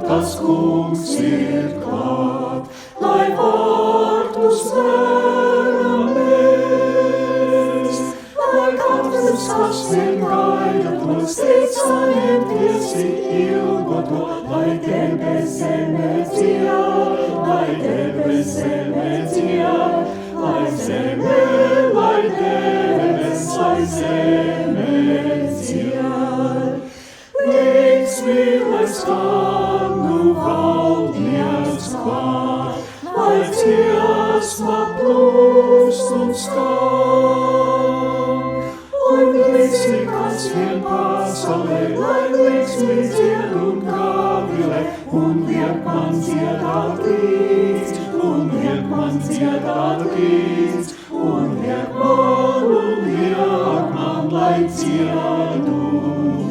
tas kungs ir klāt, lai vārtus vēramies, lai katrs, kas vien gaida to steidz saņemties ilgoto, lai debes zeme dzied, lai debes zeme dzied, lai zeme, lai debes, lai zeme dzied. Līksmi, lai skan, nu valdnieks klāt, lai dziesma plūst un skan. Un līksmi, kas vien pasaulē, lai līksmi dzied un gavilē, un liek man dziedāt līdz, un liek man dziedāt līdz, un liek man, lai dziedu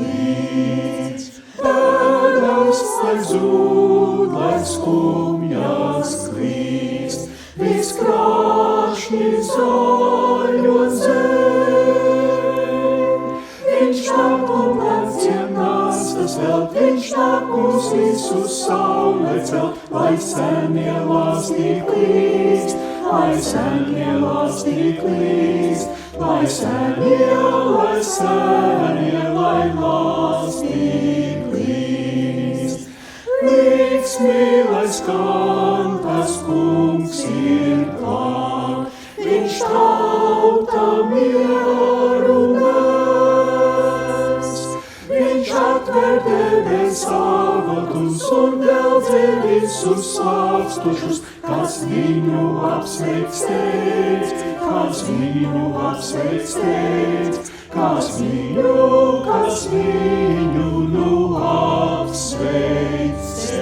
līdz. Bēdas, lai zūd, lai skumjas klīst, viss krāšņi zaļo zem. Viņš nāk un pleciem nāstas velt, viņš nāk mūs visus saulē celt, lai senie lāstī klīst, lai senie lāstī klīst, lai senie, lai lāstī klīst. Līksmi, lai skan, tas kungs ir klāt, viņš tauta mieru nes. Viņš atver debes avotus un veldzē visus slāpstošus, kas viņu apsveic steidz, kas viņu apsveic steidz, kas viņu nu apsveic steidz.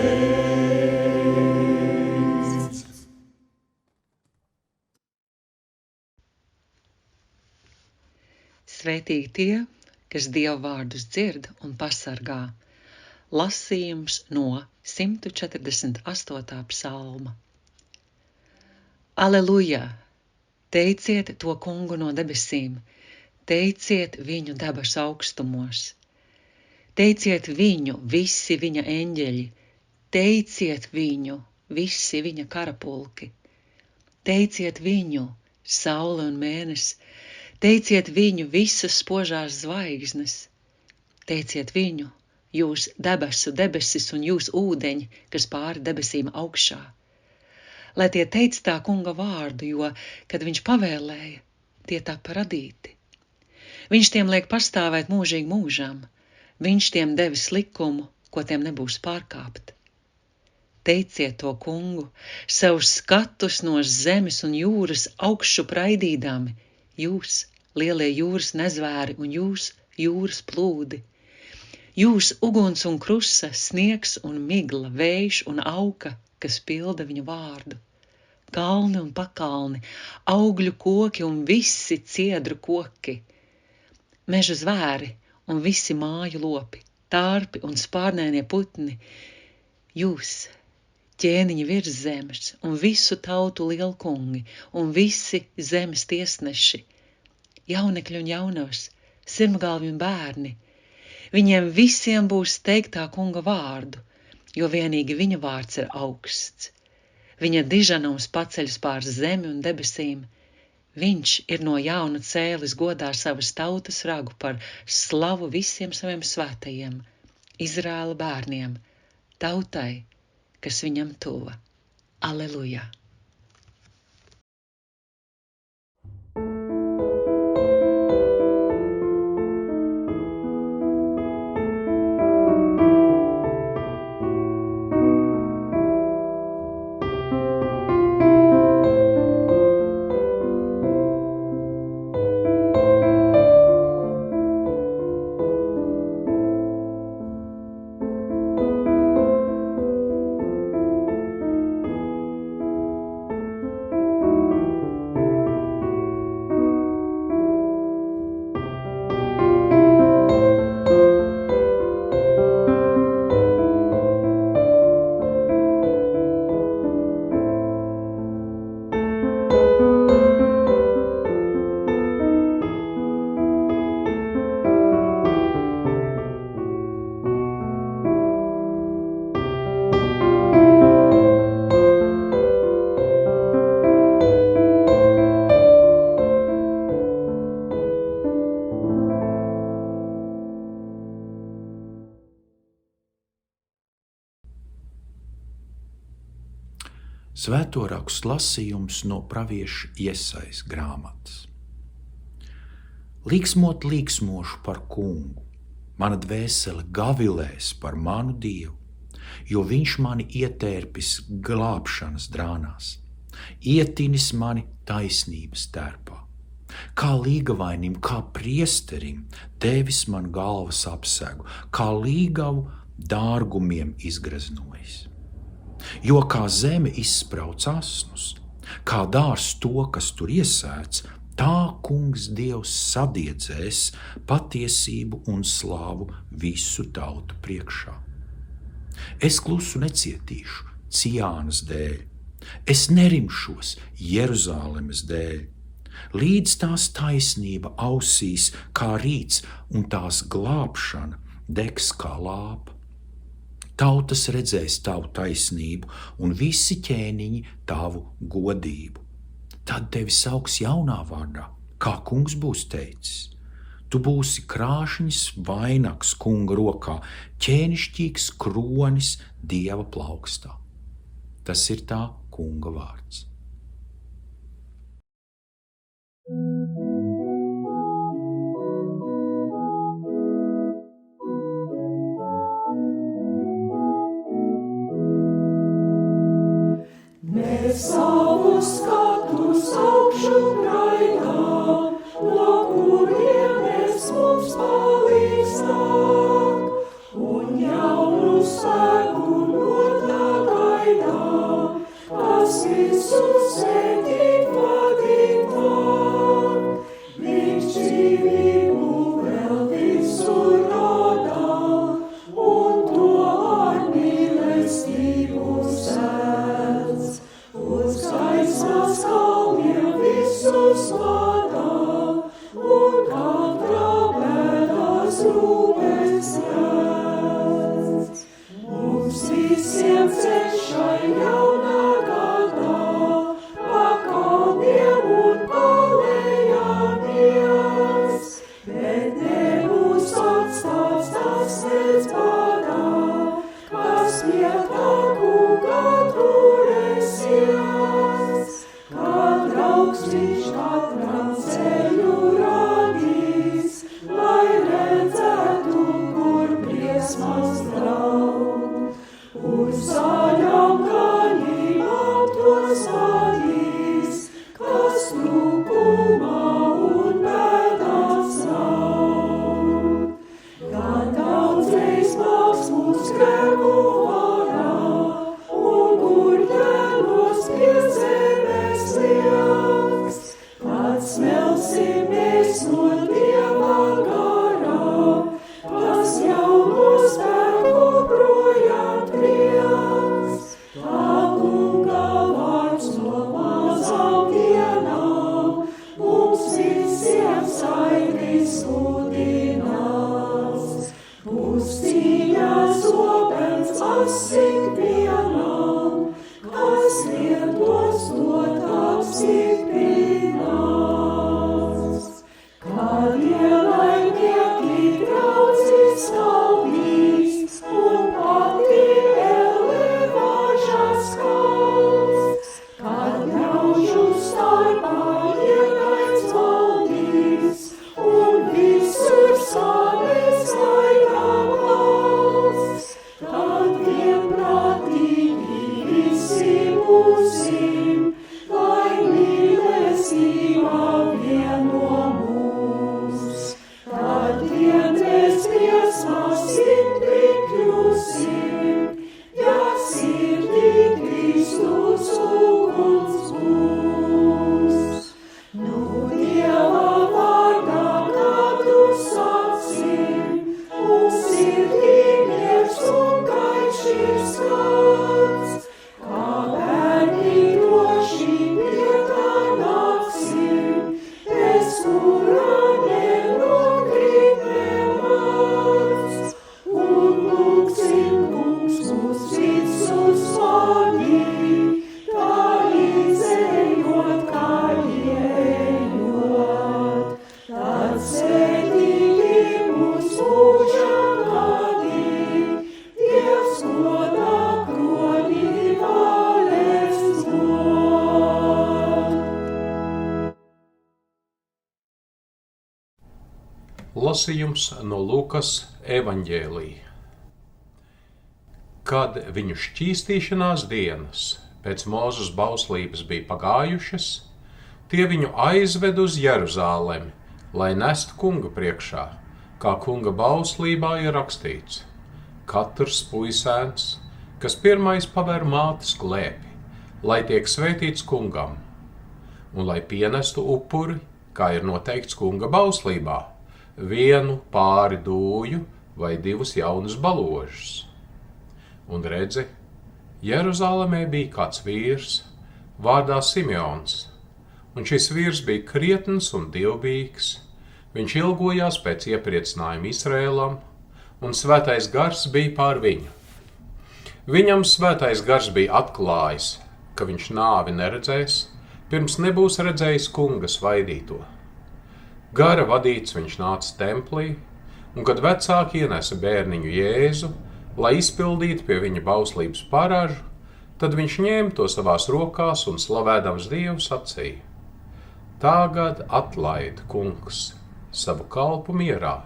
Svētīgi tie, kas Dieva vārdus dzird un pasargā. Lasījums no 148. psalma. Aleluja! Teiciet to kungu no debesīm, teiciet viņu debesu augstumos. Teiciet viņu visi viņa eņģeļi, teiciet viņu visi viņa karapulki. Teiciet viņu saule un mēnesis, teiciet viņu visas spožās zvaigznes. Teiciet viņu, jūs debesu debesis un jūs ūdeņi, kas pāri debesīm augšā. Lai tie teic tā kunga vārdu, jo, kad viņš pavēlēja, tie tapa radīti. Viņš tiem liek pastāvēt mūžīgi mūžām, viņš tiem devis likumu, ko tiem nebūs pārkāpt. Teiciet to kungu, savus skatus no zemes un jūras augšup raidīdami, jūs, lielie jūras nezvēri un jūs, jūras plūdi. Jūs, uguns un krusa, sniegs un migla, vējš un auka, kas pilda viņa vārdu. Kalni un pakalni, augļu koki un visi ciedru koki. Meža zvēri un visi māju lopi, tārpi un spārnēnie putni. Jūs, ķēniņi virs zemes un visu tautu lielkungi un visi zemes tiesneši. Jaunekļi un jaunavas, sirmgalvi un bērni. Viņiem visiem būs teiktā kunga vārdu, jo vienīgi viņa vārds ir augsts. Viņa dižanums paceļas pār zemi un debesīm. Viņš ir no jauna cēlis godā savas tautas ragu par slavu visiem saviem svētajiem, Izraēla bērniem, tautai, kas viņam tuva. Aleluja! Svēto rakstu lasījums no pravieša Iesajas grāmatas. Līksmot līksmošu par kungu, mana dvēsele gavilēs par manu Dievu, jo viņš mani ietērpis glābšanas drānās, ietinis mani taisnības tērpā. Kā līgavainim, kā priesterim, devis man galvas apsegu, kā līgavu dārgumiem izgraznojis. Jo kā zeme izsprauc asnus, kā dārs to, kas tur iesēts, tā kungs Dievs sadiedzēs patiesību un slāvu visu tautu priekšā. Es klusu necietīšu Ciānas dēļ, es nerimšos Jeruzālemes dēļ, līdz tās taisnība ausīs kā rīts un tās glābšana degs kā lāpa. Tautas redzēs tavu taisnību un visi ķēniņi tavu godību. Tad tevi sauks jaunā vārdā, kā kungs būs teicis. Tu būsi krāšņs vainags kunga rokā, ķēnišķīgs kronis Dieva plaukstā. Tas ir tā kunga vārds. Savu skatus augšu gaidām, no kurienes mums palīgs nāk, un jaunu spēku no tā gaidām, kas visu svētīt vadīt var. Viņš dzīvību vēl visur rādā, un to ar mīlestību sēdz. Uz gaismas kalniem visus vadā, un katrā bēdās rūpes redz. Mums visiem ceļš šai jaunā gadā, pa kalniem un pa lejām ies, bet nebūs atstāts tas nec badā, kas pie tā kunga turēsies. Kad draugs viņš katram ceļu rādīs, lai redzētu, kur briesmas draud. Uz zaļām ganībām tos vadīs, kas trūkumā un bēdās raud. Gan daudzreiz māks mūs grēku varā, un gurģēnos pie zemes liekas, kad smelsimies no Dieva garā, tas jauno spēku projām prieks. Tā kunga vārds no mazām dienām mums visiem saitīs sludinās. Būs cīņas opens asik vienām, kas lietos dot apstiprinās. Kad ienaidnieki traucīs skaldīs, un pati elevažas skals, kad ļaužu starpā ienaids valdīs, un visur sāpes laikam valsts, tad vienprāt lasījums no Lukas evaņģēlija. Kad viņu šķīstīšanās dienas pēc Mūzes bauslības bija pagājušas, tie viņu aizved uz Jeruzālemi, lai nestu kunga priekšā, kā kunga bauslībā ir rakstīts. Katrs puisēns, kas pirmais paver mātes klēpi, lai tiek svētīts kungam, un lai pienestu upuri, kā ir noteikts kunga bauslībā, 1 pāri dūju vai 2 jaunus baložus. Un redzi, Jeruzālēmē bija kāds vīrs, vārdā Simeons, un šis vīrs bija krietns un dievbijīgs. Viņš ilgojās pēc iepriecinājuma Izrēlam, un svētais gars bija pār viņu. Viņam svētais gars bija atklājis, ka viņš nāvi neredzēs, pirms nebūs redzējis kunga svaidīto. Gara vadīts viņš nāca templī, un kad vecāki ienesa bērniņu Jēzu, lai izpildītu pie viņa bauslības paražu, tad viņš ņēma to savās rokās un slavēdams Dievu sacīja: Tagad atlaid, kungs, savu kalpu mierā,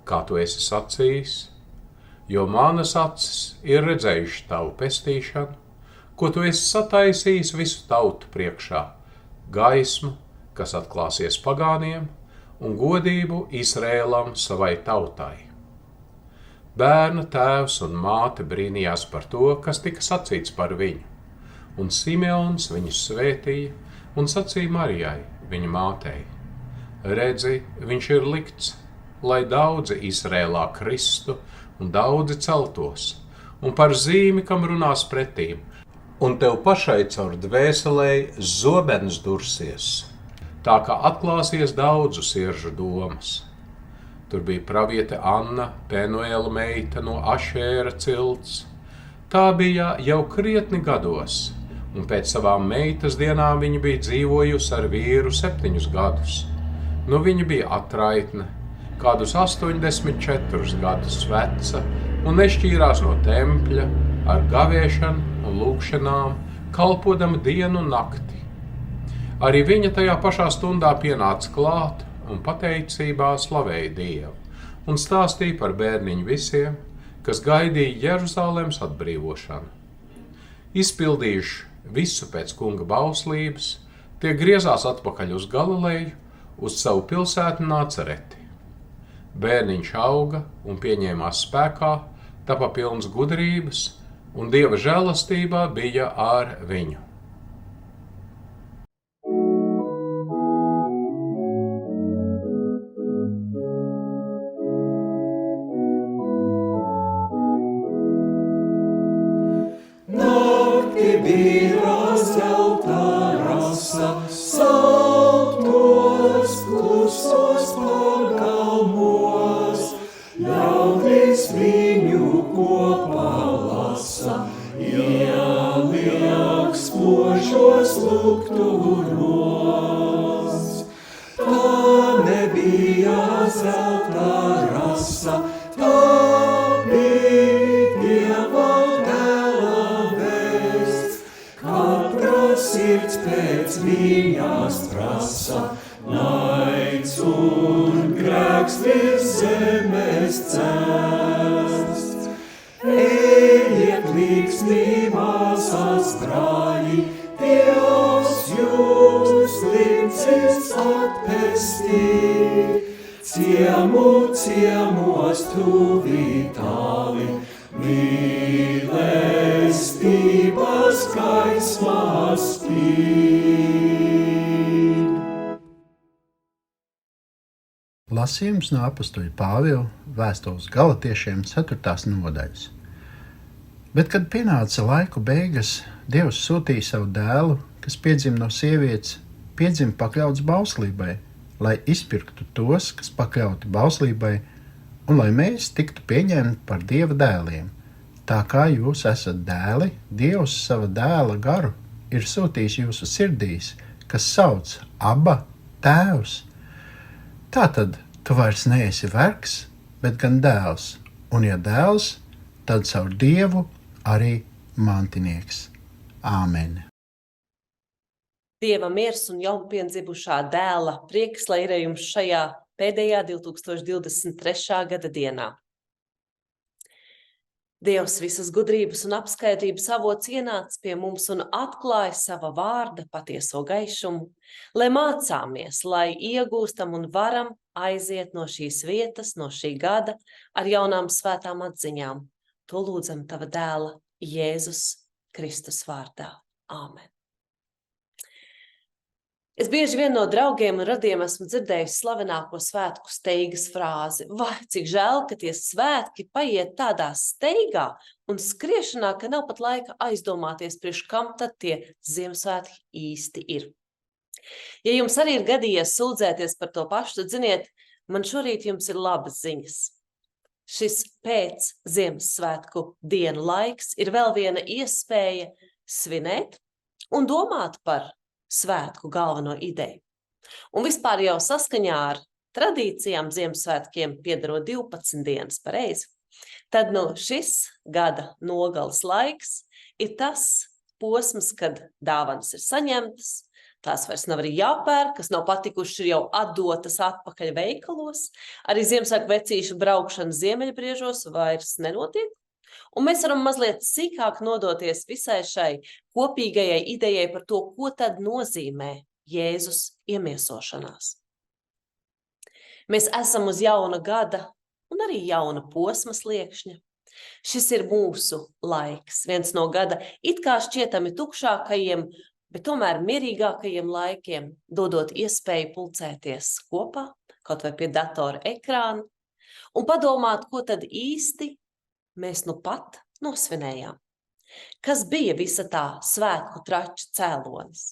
kā tu esi sacījis, jo manas acis ir redzējuši tavu pestīšanu, ko tu esi sataisījis visu tautu priekšā, gaismu, kas atklāsies pagāniem, un godību Izrēlam savai tautai. Bērna tēvs un māte brīnījās par to, kas tika sacīts par viņu, un Simeons viņu svētīja un sacīja Marijai, viņa mātei: Redzi, viņš ir likts, lai daudzi Izrēlā kristu un daudzi celtos, un par zīmi, kam runās pretīm, un tev pašai caur dvēselei zobens dursies, tā kā atklāsies daudzu siržu domas. Tur bija praviete Anna, Penuela meita no Ašēra cilts. Tā bija jau krietni gados, un pēc savām meitas dienām viņa bija dzīvojusi ar vīru 7 gadus. Nu viņa bija atraitne, kādus 84 gadus veca, un nešķīrās no tempļa ar gaviešanu un lūgšanām, kalpodama dienu un nakti. Arī viņa tajā pašā stundā pienāca klāt un pateicībā slavēja Dievu un stāstīja par bērniņu visiem, kas gaidīja Jeruzālēmas atbrīvošanu. Izpildījuši visu pēc kunga bauslības, tie griezās atpakaļ uz Galileju, uz savu pilsētu Nācereti. Bērniņš auga un pieņēmās spēkā, tapa pilns gudrības, un Dieva žēlastībā bija ar viņu. Bija zelta rasa, saltos, klusos pagalmos, ļaudis viņu kopā lasa, ieliek spožos lukturos. Tā nebija zelta rasa, tā bija Dieva dēla vēsts. Katra sirds pēc viņas prasa, naids un grēks virs zemes cēst. Ejiet līgsmī māsās brāļi, Dievs jūs līdzis atpestī. Ciemu ciemos tuvi tāli, mīlestības gaismā spīd. Lasījums no apostoļa Pāvila vēstules Galatiešiem 4. nodaļas. Bet, kad pienāca laiku beigas, Dievs sūtīja savu dēlu, kas piedzima no sievietes, piedzima pakļauts bauslībai, lai izpirktu tos, kas pakļauti bauslībai, un lai mēs tiktu pieņemti par Dieva dēliem. Tā kā jūs esat dēli, Dievs sava dēla garu ir sūtījis jūsu sirdīs, kas sauc Abba, Tēvs. Tātad tu vairs neesi vergs, bet gan dēls, un ja dēls, tad caur Dievu arī mantinieks. Āmen. Dieva miers un jaunpiendzimušā dēla prieks, lai ir jums šajā pēdējā 2023. gada dienā. Dievs visas gudrības un apskaidrības avots ienāca pie mums un atklāja sava vārda patieso gaišumu, lai mācāmies, lai iegūstam un varam aiziet no šīs vietas, no šī gada ar jaunām svētām atziņām. To lūdzam tava dēla Jēzus Kristus vārdā. Āmen. Es bieži vien no draugiem un radiem esmu dzirdējusi slavenāko svētku steigas frāzi. Vai, cik žēl, ka tie svētki paiet tādā steigā un skriešanā, ka nav pat laika aizdomāties, priekš kam tad tie Ziemassvētki īsti ir. Ja jums arī ir gadījies sūdzēties par to pašu, tad ziniet, man šorīt jums ir labas ziņas. Šis pēc Ziemassvētku dienu laiks ir vēl viena iespēja svinēt un domāt par svētku galveno ideju. Un vispār jau saskaņā ar tradīcijām Ziemassvētkiem piedarot 12 dienas pareizi, tad šis gada nogales laiks ir tas posms, kad dāvanas ir saņemtas, tās vairs nav arī jāpērk, kas nav patikušas, ir jau atdotas atpakaļ veikalos, arī Ziemassvētku vecīšu braukšana ziemeļbriežos vairs nenotiek. Un mēs varam mazliet sīkāk nodoties visai šai kopīgajai idejai par to, ko tad nozīmē Jēzus iemiesošanās. Mēs esam uz jauna gada un arī jauna posma sliekšņa. Šis ir mūsu laiks, viens no gada it kā šķietami tukšākajiem, bet tomēr mierīgākajiem laikiem, dodot iespēju pulcēties kopā, kaut vai pie datora ekrāna, un padomāt, ko tad īsti mēs pat nosvinējām. Kas bija visa tā svētku trača cēlonis?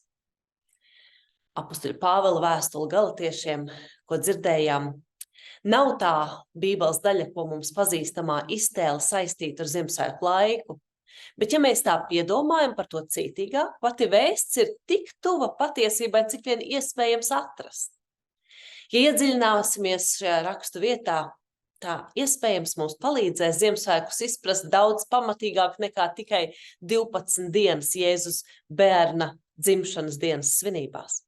Apostoļa Pāvela vēstule Galatiešiem, ko dzirdējām, nav tā Bībeles daļa, ko mums pazīstamā iztēle saistīta ar Ziemassvētku laiku, bet ja mēs tā piedomājam par to cītīgāk, pati vēsts ir tik tuva patiesībai, cik vien iespējams atrast. Ja iedziļināsimies šajā rakstu vietā, tā iespējams mums palīdzēs Ziemassvētkus izprast daudz pamatīgāk nekā tikai 12 dienas Jēzus bērna dzimšanas dienas svinībās.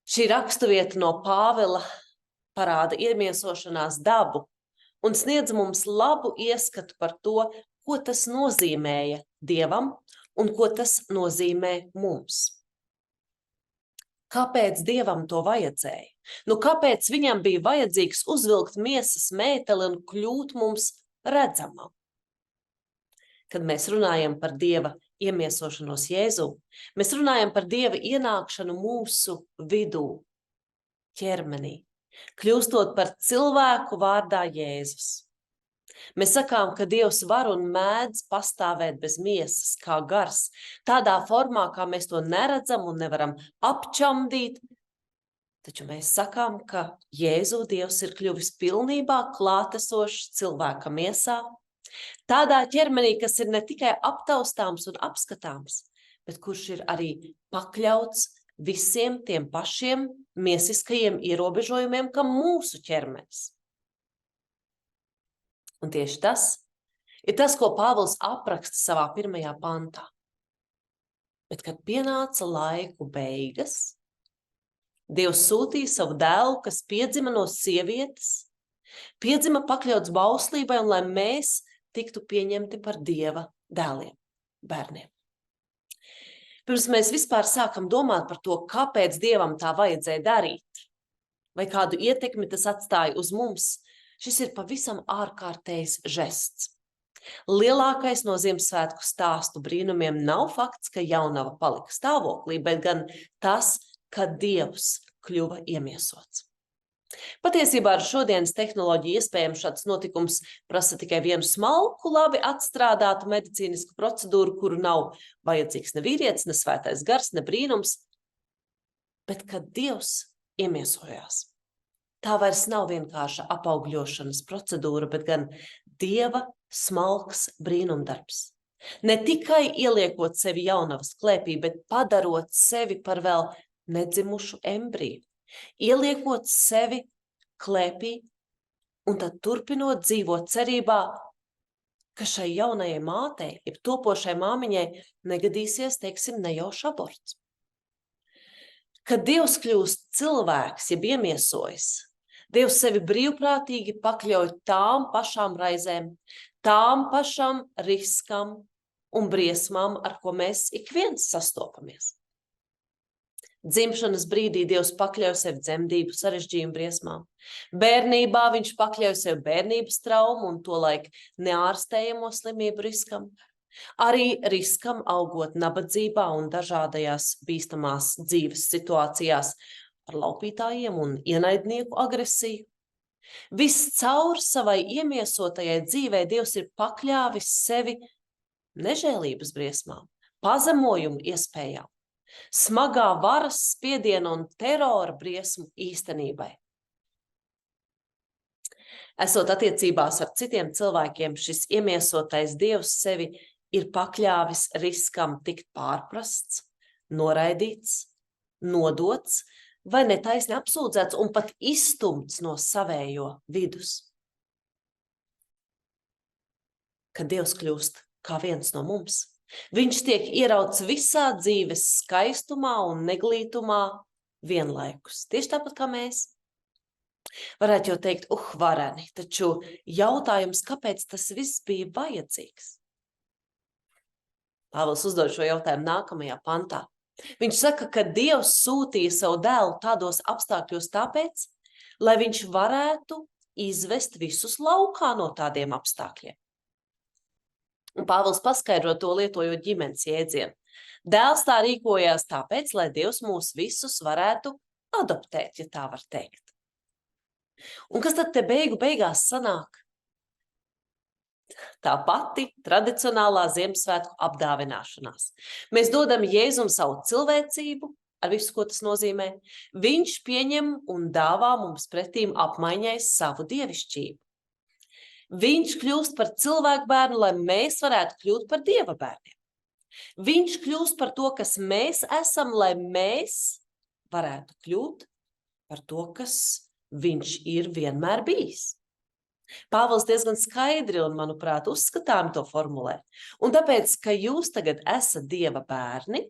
Šī rakstuvieta no Pāvela parāda iemiesošanās dabu un sniedz mums labu ieskatu par to, ko tas nozīmēja Dievam un ko tas nozīmē mums. Kāpēc Dievam to vajadzēja? Kāpēc viņam bija vajadzīgs uzvilkt miesas mēteli un kļūt mums redzamam? Kad mēs runājam par Dieva iemiesošanos Jēzu, mēs runājam par Dieva ienākšanu mūsu vidū, ķermenī, kļūstot par cilvēku vārdā Jēzus. Mēs sakām, ka Dievs var un mēdz pastāvēt bez miesas, kā gars, tādā formā, kā mēs to neredzam un nevaram apčamdīt, taču mēs sakām, ka Jēzu Dievs ir kļuvis pilnībā klātesošs cilvēka miesā, tādā ķermenī, kas ir ne tikai aptaustāms un apskatāms, bet kurš ir arī pakļauts visiem tiem pašiem miesiskajiem ierobežojumiem, kā mūsu ķermenis. Un tieši tas ir tas, ko Pāvils apraksta savā 1. pantā. Bet, kad pienāca laiku beigas, Dievs sūtīja savu dēlu, kas piedzima no sievietes, piedzima pakļauts bauslībai, un lai mēs tiktu pieņemti par Dieva dēliem, bērniem. Pirms mēs vispār sākam domāt par to, kāpēc Dievam tā vajadzēja darīt, vai kādu ietekmi tas atstāja uz mums, šis ir pavisam ārkārtējs žests. Lielākais no Ziemassvētku stāstu brīnumiem nav fakts, ka jaunava palika stāvoklī, bet gan tas, ka Dievs kļuva iemiesots. Patiesībā ar šodienas tehnoloģiju iespējams šāds notikums prasa tikai vienu smalku, labi atstrādātu medicīnisku procedūru, kuru nav vajadzīgs ne vīrietis, ne svētais gars, ne brīnums, bet kad Dievs iemiesojās. Tā vairs nav vienkārša apaugļošanas procedūra, bet gan Dieva smalks brīnumdarbs. Ne tikai ieliekot sevi jaunavas klēpī, bet padarot sevi par vēl nedzimušu embriju, ieliekot sevi klēpī un tad turpinot dzīvot cerībā, ka šai jaunajai mātei, jeb topošai māmiņai, negadīsies, teiksim, nejaušs aborts. Kad Dievs kļūst cilvēks, jeb iemiesojas, Dievs sevi brīvprātīgi pakļauj tām pašām raizēm, tām pašām riskam un briesmām, ar ko mēs ik viens sastopamies. Dzimšanas brīdī Dievs pakļauj sevi dzemdību sarežģījumu briesmām. Bērnībā viņš pakļauj sevi bērnības traumu un tolaik neārstējamo slimību riskam. Arī riskam augot nabadzībā un dažādajās bīstamās dzīves situācijās ar laupītājiem un ienaidnieku agresiju. Viscaur savai iemiesotajai dzīvē Dievs ir pakļāvis sevi nežēlības briesmām, pazemojumu iespējām, smagā varas spiediena un terora briesmu īstenībai. Esot attiecībās ar citiem cilvēkiem, šis iemiesotais Dievs sevi ir pakļāvis riskam tikt pārprasts, noraidīts, nodots vai netaisni apsūdzēts un pat izstumts no savējo vidus. Kad Dievs kļūst kā viens no mums, viņš tiek ierauts visā dzīves skaistumā un neglītumā vienlaikus, tieši tāpat kā mēs. Varētu jau teikt, vareni, taču jautājums, kāpēc tas viss bija vajadzīgs? Pāvils uzdod šo jautājumu nākamajā pantā. Viņš saka, ka Dievs sūtīja savu dēlu tādos apstākļos tāpēc, lai viņš varētu izvest visus laukā no tādiem apstākļiem. Un Pāvils paskaidro to lietojot ģimenes jēdzienu. Dēls tā rīkojās tāpēc, lai Dievs mūs visus varētu adoptēt, ja tā var teikt. Un kas tad te beigās sanāk? Tā pati tradicionālā Ziemassvētku apdāvināšanās. Mēs dodam Jēzum savu cilvēcību, ar visu, ko tas nozīmē. Viņš pieņem un dāvā mums pretīm apmaiņai savu dievišķību. Viņš kļūst par cilvēku bērnu, lai mēs varētu kļūt par Dieva bērniem. Viņš kļūst par to, kas mēs esam, lai mēs varētu kļūt par to, kas viņš ir vienmēr bijis. Pāvils diezgan skaidri un, manuprāt, uzskatām to formulē. Un tāpēc, ka jūs tagad esat Dieva bērni,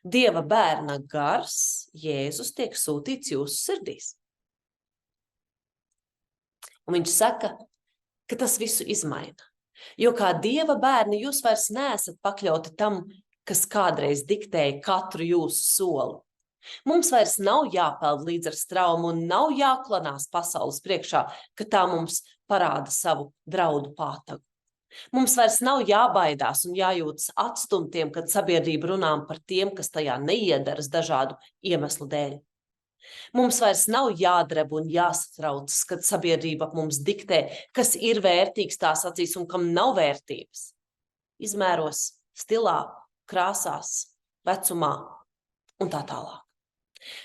Dieva bērna gars, Jēzus, tiek sūtīts jūsu sirdīs. Un viņš saka, ka tas visu izmaina. Jo kā Dieva bērni jūs vairs neesat pakļauti tam, kas kādreiz diktēja katru jūsu soli. Mums vairs nav jāpeld līdz ar straumu un nav jāklanās pasaules priekšā, ka tā mums parāda savu draudu pātagu. Mums vairs nav jābaidās un jājūtas atstumtiem, kad sabiedrība runā par tiem, kas tajā neiedaras dažādu iemeslu dēļ. Mums vairs nav jādreb un jāsatraucas, kad sabiedrība mums diktē, kas ir vērtīgs tās acīs un kam nav vērtības. Izmēros, stilā, krāsās, vecumā un tā tālāk.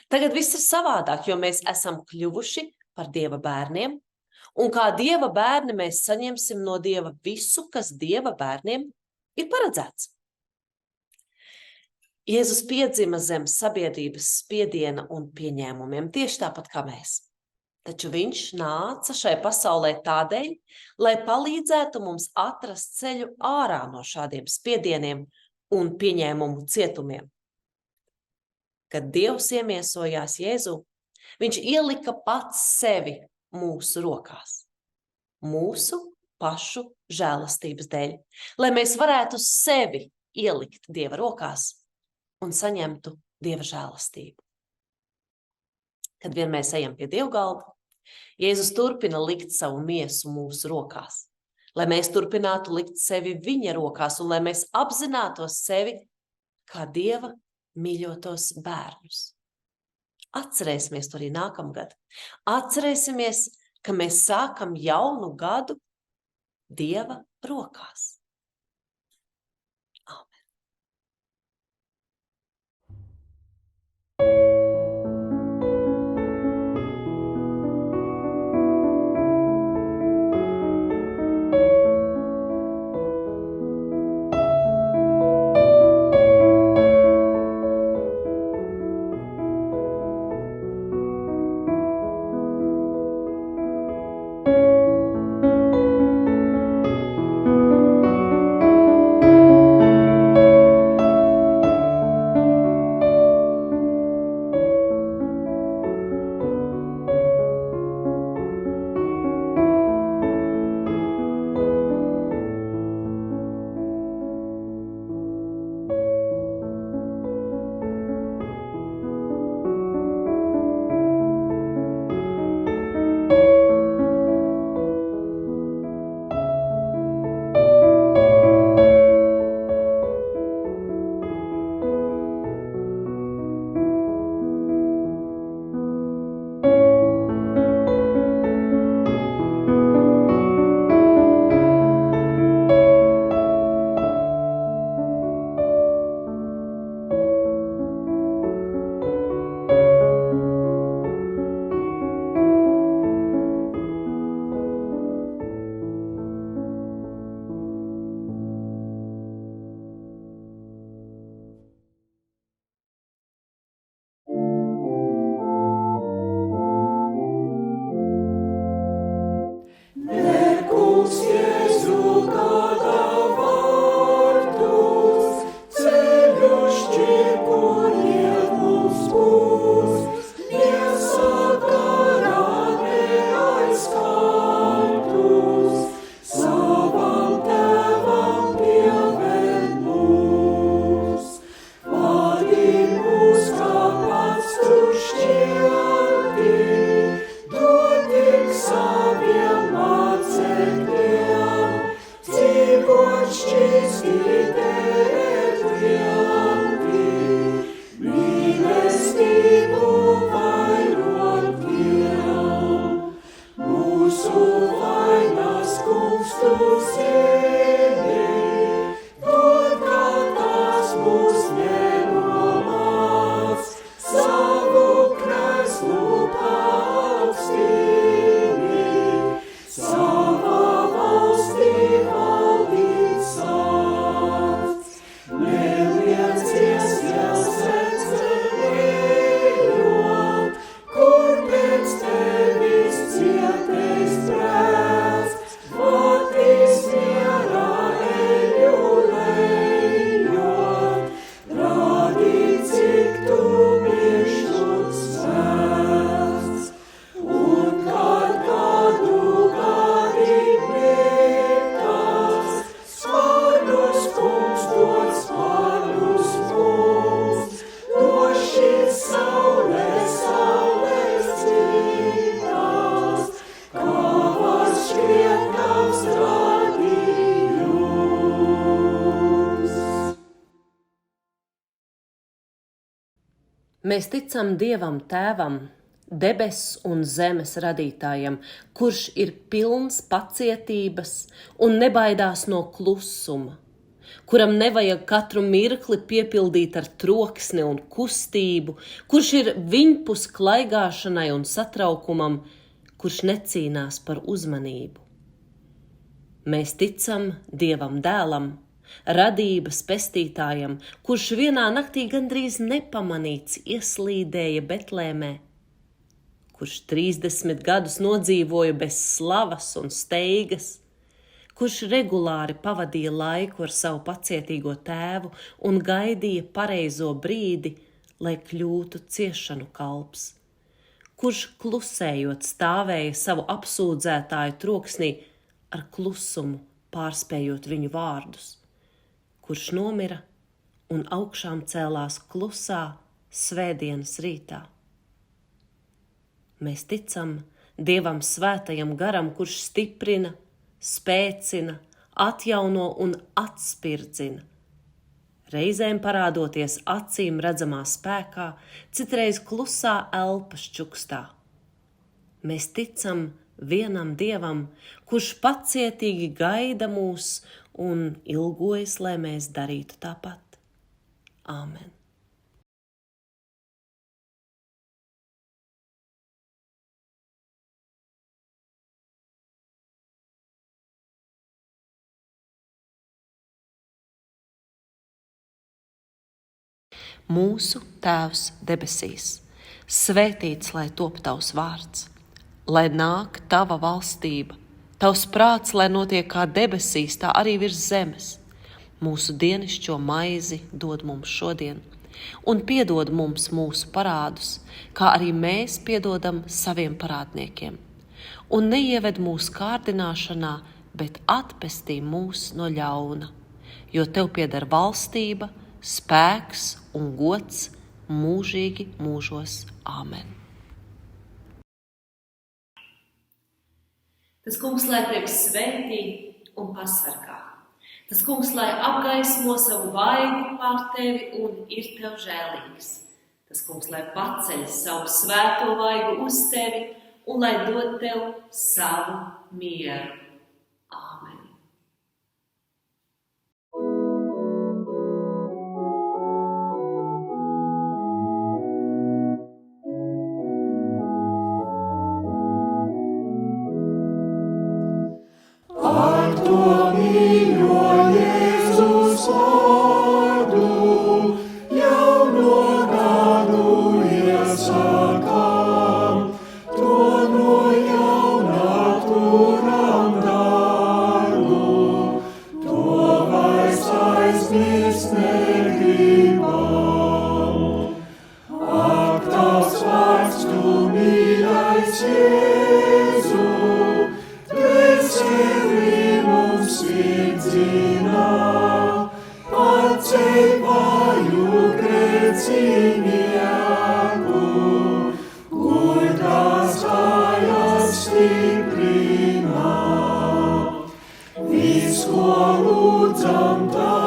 Tagad viss ir savādāk, jo mēs esam kļuvuši par Dieva bērniem, un kā Dieva bērni mēs saņemsim no Dieva visu, kas Dieva bērniem ir paredzēts. Jēzus piedzima zem sabiedrības spiediena un pieņēmumiem, tieši tāpat kā mēs. Taču viņš nāca šai pasaulē tādēļ, lai palīdzētu mums atrast ceļu ārā no šādiem spiedieniem un pieņēmumu cietumiem. Kad Dievs iemiesojās Jēzu, viņš ielika pats sevi mūsu rokās, mūsu pašu žēlastības dēļ, lai mēs varētu sevi ielikt Dieva rokās un saņemtu Dieva žēlastību. Kad vien mēs ejam pie dievgalda, Jēzus turpina likt savu miesu mūsu rokās, lai mēs turpinātu likt sevi viņa rokās un lai mēs apzinātos sevi kā Dieva mīļotos bērnus. Atcerēsimies to arī nākamgad. Atcerēsimies, ka mēs sākam jaunu gadu Dieva rokās. Mēs ticam Dievam Tēvam, debesu un zemes radītājam, kurš ir pilns pacietības un nebaidās no klusuma, kuram nevajag katru mirkli piepildīt ar troksni un kustību, kurš ir viņpus klaigāšanai un satraukumam, kurš necīnās par uzmanību. Mēs ticam Dievam Dēlam, radības pestītājam, kurš vienā naktī gandrīz nepamanīts ieslīdēja Betlēmē, kurš 30 gadus nodzīvoja bez slavas un steigas, kurš regulāri pavadīja laiku ar savu pacietīgo tēvu un gaidīja pareizo brīdi, lai kļūtu ciešanu kalps, kurš klusējot stāvēja savu apsūdzētāju troksnī ar klusumu pārspējot viņu vārdus, kurš nomira un augšām cēlās klusā svētdienas rītā. Mēs ticam Dievam svētajam garam, kurš stiprina, spēcina, atjauno un atspirdzina, reizēm parādoties acīm redzamā spēkā, citreiz klusā elpas čukstā. Mēs ticam vienam Dievam, kurš pacietīgi gaida mūs un ilgojas, lai mēs darītu tāpat. Āmen. Mūsu Tēvs debesīs, svētīts lai top tavs vārds, lai nāk tava valstība, tavs prāts, lai notiek kā debesīs, tā arī virs zemes. Mūsu dienišķo maizi dod mums šodien, un piedod mums mūsu parādus, kā arī mēs piedodam saviem parādniekiem. Un neieved mūsu kārdināšanā, bet atpestī mūs no ļauna, jo tev pieder valstība, spēks un gods mūžīgi mūžos. Āmen. Tas kungs, lai tevi svētī un pasargā. Tas kungs, lai apgaismo savu vaigu pār tevi un ir tev žēlīgs. Tas kungs, lai paceļ savu svēto vaigu uz tevi un lai dod tev savu mieru. Āmen. Visu, ko lūdzam, tā